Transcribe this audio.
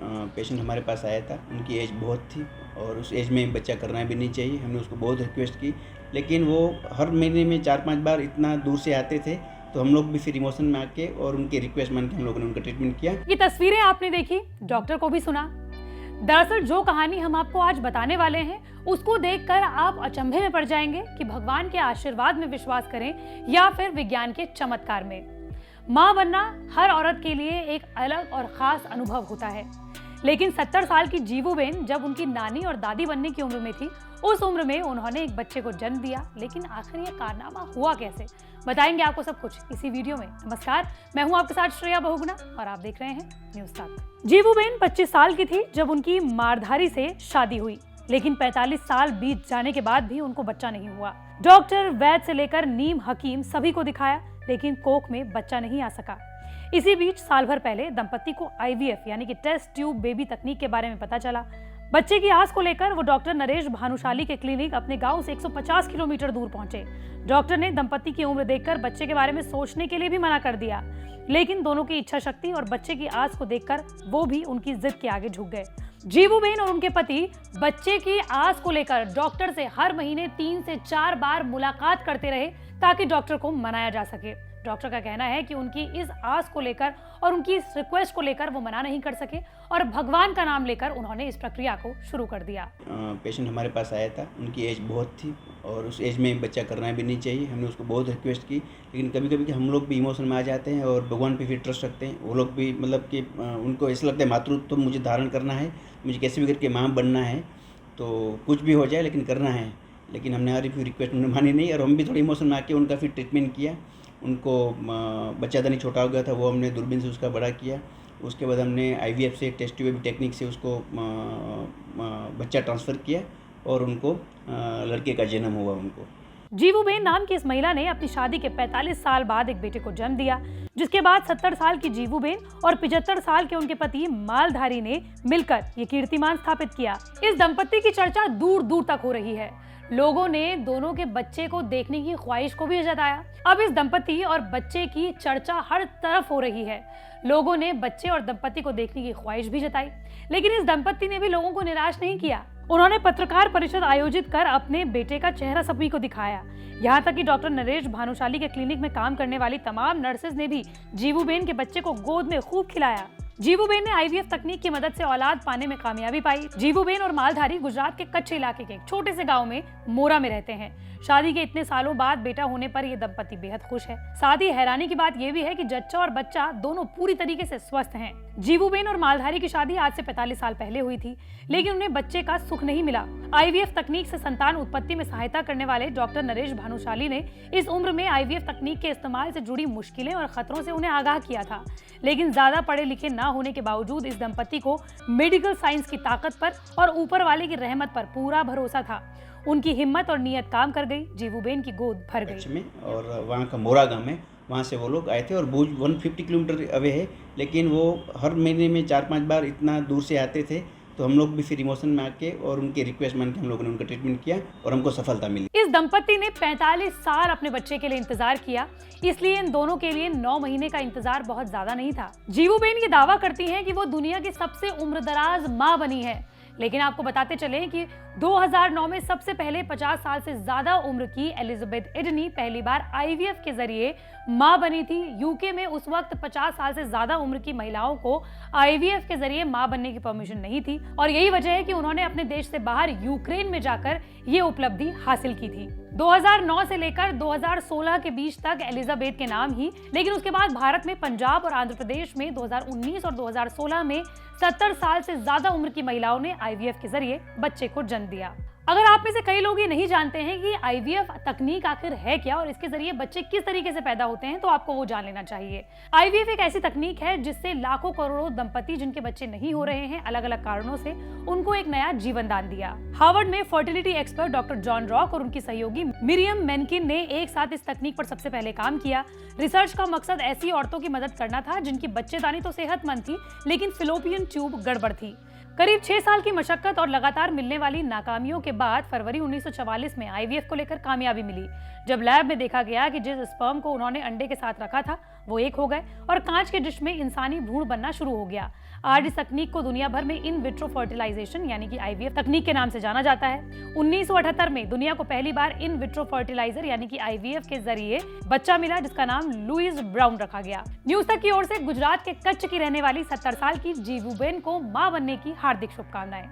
Patient हमारे पास आया था, उनकी एज बहुत थी और उस एज में बच्चा करना भी नहीं चाहिए। हमने उसको बहुत रिक्वेस्ट की, लेकिन वो हर महीने में 4-5 बार इतना दूर से आते थे, तो हम लोग भी फिर इमोशन में आके और उनकी रिक्वेस्ट मान के हम लोगों ने उनका ट्रीटमेंट किया। ये तस्वीरें आपने देखी, डॉक्टर को भी सुना। दरअसल जो कहानी हम आपको आज बताने वाले हैं, उसको देखकर आप अचंभे में पड़ जाएंगे कि भगवान के आशीर्वाद में विश्वास करें या फिर विज्ञान के चमत्कार में। माँ बनना हर औरत के लिए एक अलग और खास अनुभव होता है, लेकिन 70 साल की जीवूबेन जब उनकी नानी और दादी बनने की उम्र में थी, उस उम्र में उन्होंने एक बच्चे को जन्म दिया। लेकिन आखिर ये कारनामा हुआ कैसे, बताएंगे आपको सब कुछ इसी वीडियो में। नमस्कार, मैं हूं आपके साथ श्रेया बहुगुणा और आप देख रहे हैं न्यूज़ तक। जीवूबेन 25 साल की थी जब उनकी मारधारी से शादी हुई, लेकिन 45 साल बीत जाने के बाद भी उनको बच्चा नहीं हुआ। डॉक्टर, वैद्य से लेकर नीम हकीम सभी को दिखाया, लेकिन कोख में बच्चा नहीं आ सका। इसी बीच साल भर पहले दंपति को IVF यानी कि टेस्ट ट्यूब बेबी तकनीक के बारे में पता चला। बच्चे की आस को लेकर वो डॉक्टर नरेश भानुशाली के क्लिनिक अपने गांव से 150 किलोमीटर दूर पहुंचे। डॉक्टर ने दंपति की उम्र देखकर बच्चे के बारे में सोचने के लिए भी मना कर दिया, लेकिन दोनों की इच्छा शक्ति और बच्चे की आस को देखकर वो भी उनकी जिद के आगे झुक गए। जीवूबेन और उनके पति बच्चे की आस को लेकर डॉक्टर से हर महीने 3 से 4 बार मुलाकात करते रहे ताकि डॉक्टर को मनाया जा सके। डॉक्टर का कहना है कि उनकी इस आस को लेकर और उनकी इस रिक्वेस्ट को लेकर वो मना नहीं कर सके और भगवान का नाम लेकर उन्होंने इस प्रक्रिया को शुरू कर दिया। पेशेंट हमारे पास आया था, उनकी एज बहुत थी और उस एज में बच्चा करना भी नहीं चाहिए। हमने उसको बहुत रिक्वेस्ट की, लेकिन कभी कभी हम लोग भी इमोशन में आ जाते हैं और भगवान पे फिर ट्रस्ट रखते हैं। वो लोग भी मतलब कि उनको ऐसा लगता है मातृत्व तो मुझे धारण करना है, मुझे कैसे भी करके माँ बनना है, तो कुछ भी हो जाए लेकिन करना है। लेकिन हमने हर रिक्वेस्ट उन्होंने मानी नहीं और हम भी थोड़ी इमोशन में आके उनका फिर ट्रीटमेंट किया। उनको बच्चादानी छोटा हो गया था, वो हमने दूरबीन से उसका बड़ा किया। उसके बाद हमने IVF से टेस्ट ट्यूब टेक्निक से उसको बच्चा ट्रांसफ़र किया और उनको लड़के का जन्म हुआ उनको। जीवूबेन नाम की इस महिला ने अपनी शादी के 45 साल बाद एक बेटे को जन्म दिया, जिसके बाद 70 साल की जीवूबेन और 75 साल के उनके पति मालधारी ने मिलकर ये कीर्तिमान स्थापित किया। इस दंपति की चर्चा दूर दूर तक हो रही है। लोगों ने दोनों के बच्चे को देखने की ख्वाहिश को भी जताया। अब इस दंपति और बच्चे की चर्चा हर तरफ हो रही है। लोगों ने बच्चे और दंपति को देखने की ख्वाहिश भी जताई, लेकिन इस दंपति ने भी लोगों को निराश नहीं किया। उन्होंने पत्रकार परिषद आयोजित कर अपने बेटे का चेहरा सभी को दिखाया। यहाँ तक कि डॉक्टर नरेश भानुशाली के क्लिनिक में काम करने वाली तमाम नर्सेज ने भी जीवूबेन के बच्चे को गोद में खूब खिलाया। जीवूबेन ने IVF तकनीक की मदद से औलाद पाने में कामयाबी पाई। जीवूबेन और मालधारी गुजरात के कच्छ इलाके के एक छोटे से गांव में मोरा में रहते हैं। शादी के इतने सालों बाद बेटा होने पर ये दंपति बेहद खुश है। साथ ही हैरानी की बात ये भी है कि जच्चा और बच्चा दोनों पूरी तरीके से स्वस्थ हैं। जीवूबेन और मालधारी की शादी आज से 45 साल पहले हुई थी, लेकिन उन्हें बच्चे का सुख नहीं मिला। IVF तकनीक से संतान उत्पत्ति में सहायता करने वाले डॉक्टर नरेश भानुशाली ने इस उम्र में IVF तकनीक के इस्तेमाल से जुड़ी मुश्किलें और खतरों से उन्हें आगाह किया था, लेकिन ज्यादा पढ़े लिखे ना होने के बावजूद इस दंपति को मेडिकल साइंस की ताकत पर और ऊपर वाले की रहमत पर पूरा भरोसा था। उनकी हिम्मत और नियत काम कर गई। जीवूबेन की गोद भर गई। और वहाँ का मोरा गाँव में, वहाँ से वो लोग आए थे और भुज 150 किलोमीटर अवे है, लेकिन वो हर महीने में 4-5 बार इतना दूर से आते थे, तो हम लोग भी फिर इमोशन में आके और उनकी रिक्वेस्ट मान के हम लोगों ने उनका ट्रीटमेंट किया और हमको सफलता मिली। इस दंपति ने 45 साल अपने बच्चे के लिए इंतजार किया, इसलिए इन दोनों के लिए 9 महीने का इंतजार बहुत ज्यादा नहीं था। जीवूबेन ये दावा करती हैं कि वो दुनिया की सबसे उम्रदराज माँ बनी है, लेकिन आपको बताते चले कि 2009 में सबसे पहले 50 साल से ज्यादा उम्र की एलिजाबेथ एडनी पहली बार IVF के जरिए मां बनी थी। यूके में उस वक्त 50 साल से ज्यादा उम्र की महिलाओं को IVF के जरिए मां बनने की परमिशन नहीं थी और यही वजह है कि उन्होंने अपने देश से बाहर यूक्रेन में जाकर ये उपलब्धि हासिल की थी। 2009 से लेकर 2016 के बीच तक एलिजाबेथ के नाम ही, लेकिन उसके बाद भारत में पंजाब और आंध्र प्रदेश में 2019 और 2016 में 70 साल से ज्यादा उम्र की महिलाओं ने IVF के जरिए बच्चे को जन्म दिया। अगर आप में से कई लोग ये नहीं जानते हैं कि IVF तकनीक आखिर है क्या और इसके जरिए बच्चे किस तरीके से पैदा होते हैं, तो आपको वो जान लेना चाहिए। IVF एक ऐसी तकनीक है जिससे लाखों करोड़ों दंपति जिनके बच्चे नहीं हो रहे हैं अलग अलग कारणों से, उनको एक नया जीवन दान दिया। हार्वर्ड में fertility expert doctor John rock और उनकी सहयोगी मिरियम मेनकिन ने एक साथ इस तकनीक पर सबसे पहले काम किया। रिसर्च का मकसद ऐसी औरतों की मदद करना था जिनकी बच्चेदानी तो सेहतमंद थी, लेकिन फिलोपियन ट्यूब गड़बड़ थी। करीब 6 साल की मशक्कत और लगातार मिलने वाली नाकामियों के बाद फरवरी 1944 में IVF को लेकर कामयाबी मिली, जब लैब में देखा गया कि जिस स्पर्म को उन्होंने अंडे के साथ रखा था वो एक हो गए और कांच के डिश में इंसानी भ्रूण बनना शुरू हो गया। आज इस तकनीक को दुनिया भर में इन विट्रो फर्टिलाइजेशन यानी कि आईवीएफ तकनीक के नाम से जाना जाता है। 1978 में दुनिया को पहली बार इन विट्रो फर्टिलाइजर यानी कि आईवीएफ के जरिए बच्चा मिला, जिसका नाम लुइस ब्राउन रखा गया। न्यूज तक की ओर से गुजरात के कच्छ की रहने वाली 70 साल की जीवूबेन को मां बनने की हार्दिक शुभकामनाएं।